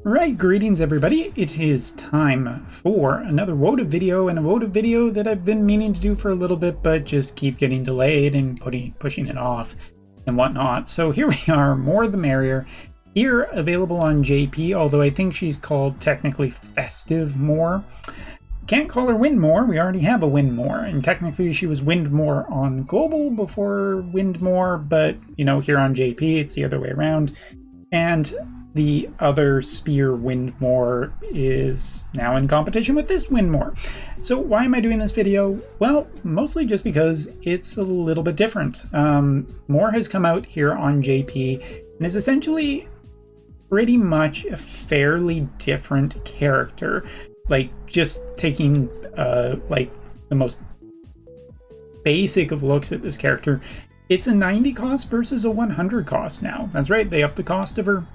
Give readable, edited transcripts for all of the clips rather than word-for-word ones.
Right, greetings everybody. It is time for another Wotv video, and a Wotv video that I've been meaning to do for a little bit, but just keep getting delayed and pushing it off and whatnot. So here we are, more the merrier. Here, available on JP, although I think she's called technically Festive more. Can't call her Windmore, we already have a Windmore, and technically she was Windmore on Global before Windmore, but, you know, here on JP, it's the other way around. And the other Spear Windmore is now in competition with this Windmore. So why am I doing this video? Well, mostly just because it's a little bit different. More has come out here on JP and is essentially pretty much a fairly different character. Like, just taking like the most basic of looks at this character, it's a 90 cost versus a 100 cost now. That's right, they upped the cost of her.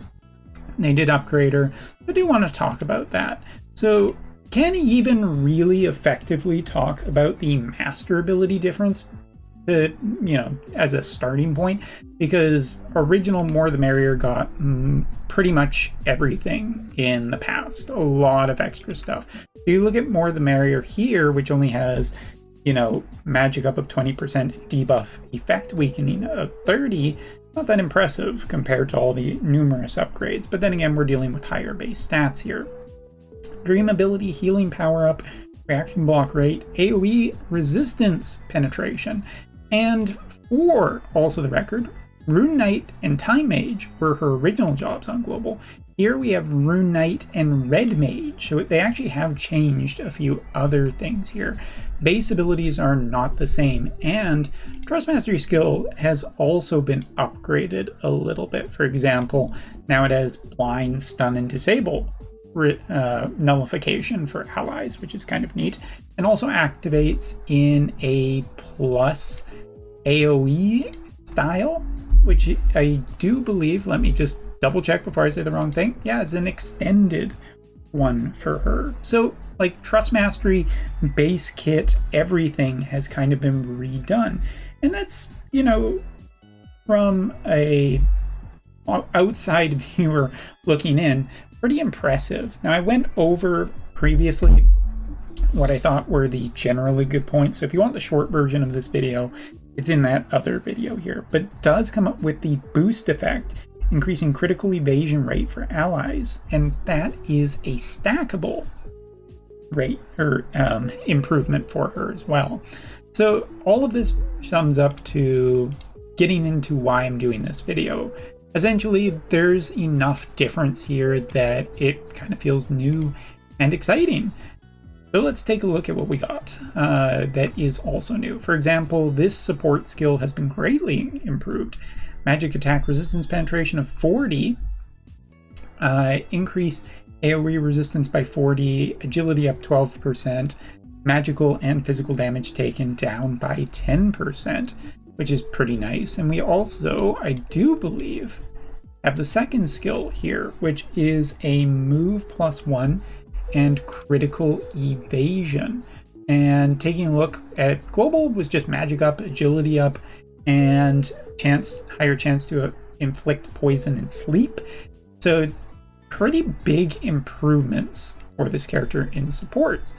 They did upgrade her. I do want to talk about that. So, can he even really effectively talk about the master ability difference, you know, as a starting point? Because original More the Merrier got pretty much everything in the past. A lot of extra stuff. If you look at More the Merrier here, which only has, you know, magic up of 20%, debuff effect weakening of 30, not that impressive compared to all the numerous upgrades. But then again, we're dealing with higher base stats here. Dream ability, healing power up, reaction block rate, AoE resistance penetration, and for also the record, Rune Knight and Time Mage were her original jobs on Global. Here we have Rune Knight and Red Mage, so they actually have changed a few other things here. Base abilities are not the same, and Trust Mastery skill has also been upgraded a little bit. For example, now it has Blind, Stun, and Disable nullification for allies, which is kind of neat, and also activates in a plus AoE style, which I do believe, let me just double check before I say the wrong thing. Yeah, it's an extended one for her. So, like, Trust Mastery, base kit, everything has kind of been redone. And that's, you know, from a outside viewer looking in, pretty impressive. Now, I went over previously what I thought were the generally good points. So if you want the short version of this video, it's in that other video here. But it does come up with the boost effect, increasing critical evasion rate for allies, and that is a stackable rate or improvement for her as well. So all of this sums up to getting into why I'm doing this video. Essentially, there's enough difference here that it kind of feels new and exciting. So let's take a look at what we got that is also new. For example, this support skill has been greatly improved. Magic attack resistance penetration of 40, increase AoE resistance by 40, agility up 12%, magical and physical damage taken down by 10%, which is pretty nice. And we also, I do believe, have the second skill here, which is a move +1 and critical evasion. And taking a look at Global was just magic up, agility up, and higher chance to inflict poison and sleep. So pretty big improvements for this character in supports.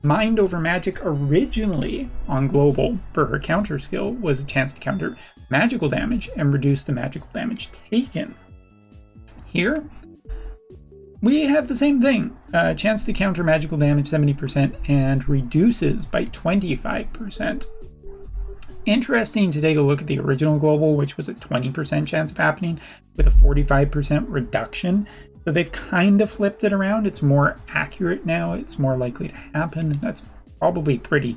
Mind over Magic originally on Global for her counter skill was a chance to counter magical damage and reduce the magical damage taken. Here we have the same thing, chance to counter magical damage 70% and reduces by 25%. Interesting to take a look at the original Global, which was a 20% chance of happening with a 45% reduction. So they've kind of flipped it around. It's more accurate now. It's more likely to happen. That's probably pretty,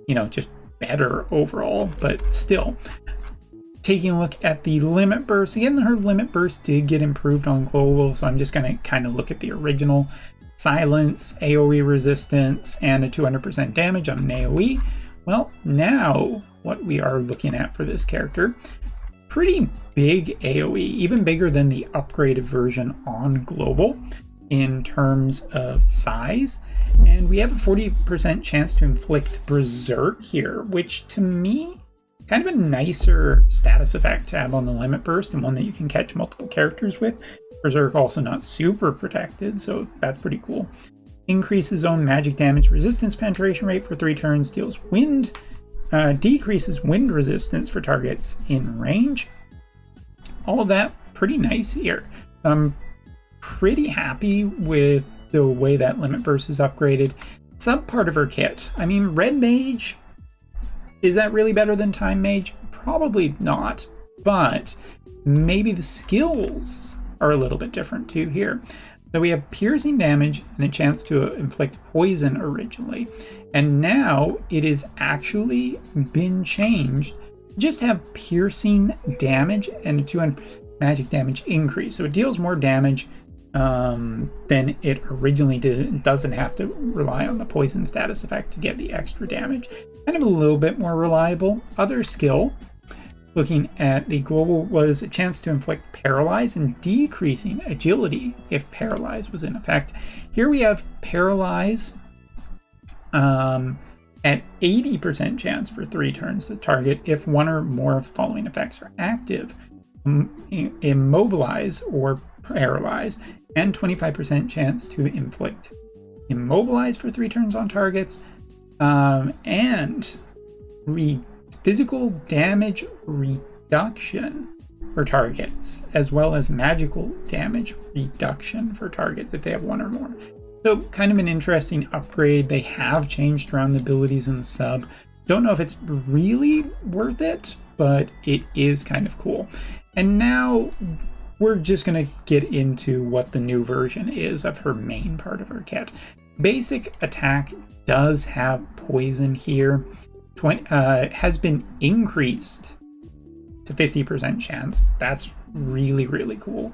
you know, just better overall, but still. Taking a look at the limit burst, again, her limit burst did get improved on Global, so I'm just going to kind of look at the original. Silence, AoE resistance, and a 200% damage on an AoE. Well, now what we are looking at for this character, pretty big AoE, even bigger than the upgraded version on Global in terms of size. And we have a 40% chance to inflict Berserk here, which to me, kind of a nicer status effect to have on the limit burst, and one that you can catch multiple characters with. Berserk also not super protected, so that's pretty cool. Increases own magic damage resistance penetration rate for 3 turns, deals wind, decreases wind resistance for targets in range. All of that pretty nice here. I'm pretty happy with the way that Limit Burst is upgraded. Sub part of her kit. I mean, Red Mage, is that really better than Time Mage? Probably not, but maybe the skills are a little bit different too here. So we have piercing damage and a chance to inflict poison originally, and now it has actually been changed to just have piercing damage and a 200 magic damage increase. So it deals more damage than it originally did. It doesn't have to rely on the poison status effect to get the extra damage. Kind of a little bit more reliable. Other skill, looking at the global, was a chance to inflict paralyze and decreasing agility if paralyze was in effect. Here we have paralyze at 80% chance for 3 turns to target if one or more of the following effects are active: immobilize or paralyze, and 25% chance to inflict immobilize for 3 turns on targets, and physical damage reduction for targets, as well as magical damage reduction for targets if they have 1 or more. So kind of an interesting upgrade. They have changed around the abilities in the sub. Don't know if it's really worth it, but it is kind of cool. And now we're just going to get into what the new version is of her main part of her kit. Basic attack does have poison here. Has been increased to 50% chance. That's really, really cool.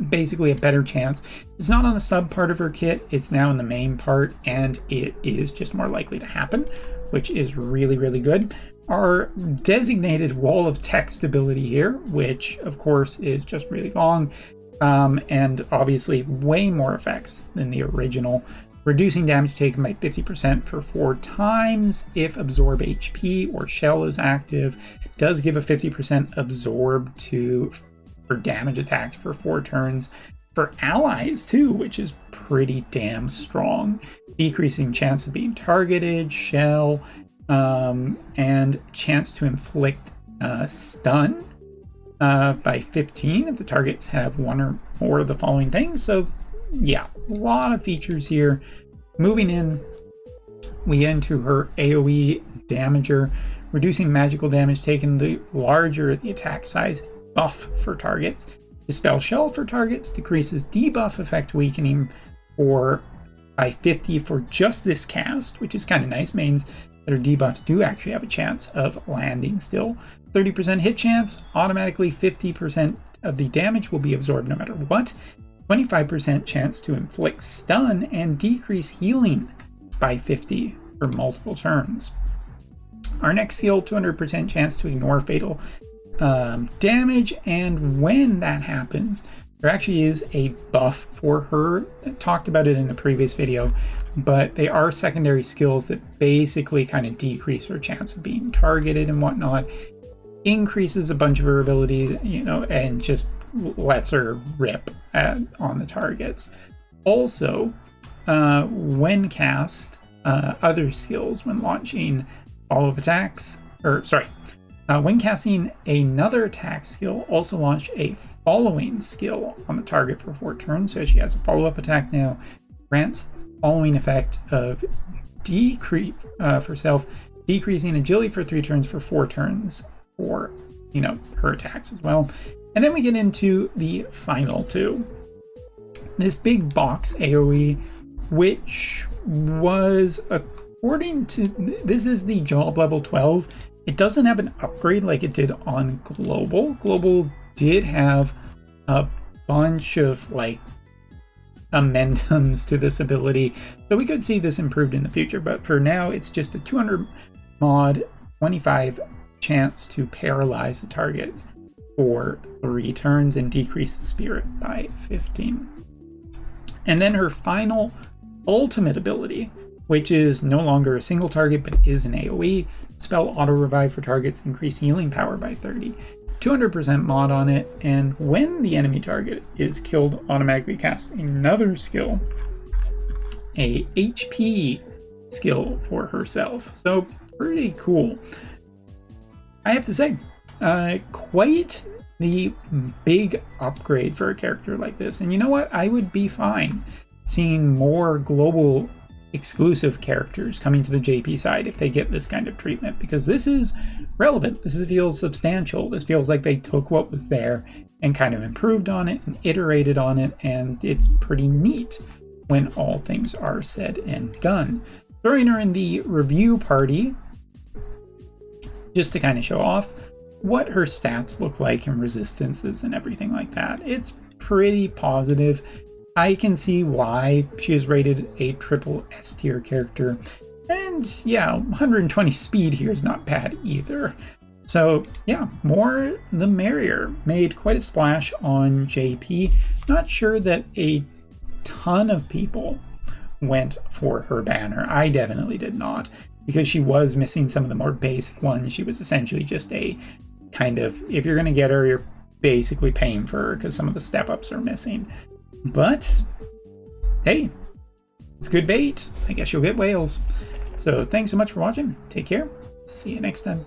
Basically a better chance. It's not on the sub part of her kit, it's now in the main part, and it is just more likely to happen, which is really, really good. Our designated wall of text ability here, which of course is just really long, and obviously way more effects than the original. Reducing damage taken by 50% for 4 times if absorb HP or shell is active. Does give a 50% absorb for damage attacks for 4 turns. For allies too, which is pretty damn strong. Decreasing chance of being targeted, shell, and chance to inflict stun by 15 if the targets have 1 or more of the following things. So yeah, a lot of features here. Moving in, we get into her AoE damager, reducing magical damage taken. The larger the attack size, buff for targets. Dispel shell for targets, decreases debuff effect weakening by 50 for just this cast, which is kind of nice. Means that her debuffs do actually have a chance of landing still. 30% hit chance, automatically 50% of the damage will be absorbed no matter what. 25% chance to inflict stun and decrease healing by 50 for multiple turns. Our next skill, 200% chance to ignore fatal damage, and when that happens, there actually is a buff for her. I talked about it in the previous video, but they are secondary skills that basically kind of decrease her chance of being targeted and whatnot. Increases a bunch of her abilities, and just lets her rip on the targets. Also, when cast other skills when launching follow-up attacks, when casting another attack skill, also launch a following skill on the target for 4 turns. So she has a follow-up attack now, grants following effect of decrease for self, decreasing agility for 3 turns for 4 turns for her attacks as well. And then we get into the final 2. This big box AoE, which was, according to, this is the job level 12. It doesn't have an upgrade like it did on Global. Global did have a bunch of amendments to this ability, so we could see this improved in the future, but for now it's just a 200 mod, 25 chance to paralyze the targets for 3 turns and decrease the spirit by 15. And then her final ultimate ability, which is no longer a single target but is an AoE. Spell auto revive for targets, increase healing power by 30. 200% mod on it, and when the enemy target is killed, automatically cast another skill, a HP skill for herself. So pretty cool. I have to say, quite the big upgrade for a character like this. And you know what? I would be fine seeing more global exclusive characters coming to the JP side if they get this kind of treatment, because this is relevant. This feels substantial. This feels like they took what was there and kind of improved on it and iterated on it, and it's pretty neat when all things are said and done. Throwing her in the review party just to kind of show off what her stats look like and resistances and everything like that. It's pretty positive. I can see why she is rated a triple S tier character. And yeah, 120 speed here is not bad either. So yeah, more the merrier. Made quite a splash on JP. Not sure that a ton of people went for her banner. I definitely did not, because she was missing some of the more basic ones. She was essentially just a kind of, if you're going to get her, you're basically paying for her because some of the step ups are missing. But hey, it's good bait. I guess you'll get whales. So thanks so much for watching. Take care. See you next time.